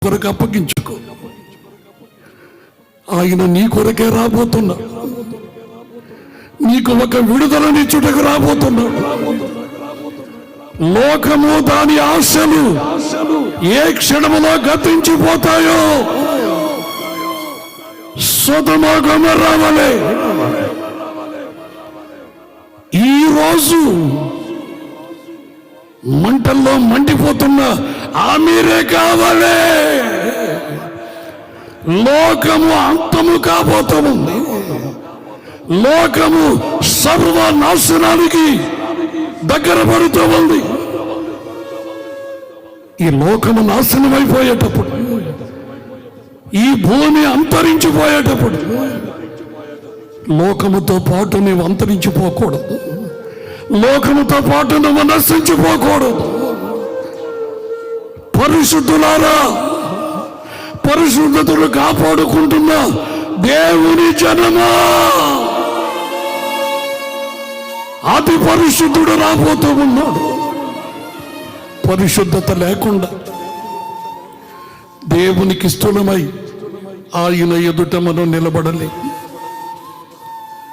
కొరకు అప్పగించుకో. ఆయన నీ కొరకే రాబోతున్నా, నీకు ఒక విడుదలనిచ్చుటకు రాబోతున్నా. లోకము దాని ఆశలు ఏ క్షణములో గతించిపోతాయో సొదొమ గొమొర్రా వలె ఈ రోజు మంటల్లో మండిపోతున్న ఆమీరే కావాలి. లోకము అంతము కాబోతుంది. లోకము సర్వనాశనానికి దగ్గర పడుతూ ఉంది. ఈ లోకము నాశనం అయిపోయేటప్పుడు, ఈ భూమి అంతరించిపోయేటప్పుడు లోకముతో పాటు నీవు అంతరించిపోకూడదు. లోకముతో పాటు నువ్వు నశించిపోకూడదు. పరిశుద్ధులారా, పరిశుద్ధతను కాపాడుకుంటున్న దేవుని జనమా, అతి పరిశుద్ధుడు రాబోతూ ఉన్నాడు. పరిశుద్ధత లేకుండా దేవునికి స్థూలమై ఆయన ఎదుట మనం నిలబడలే.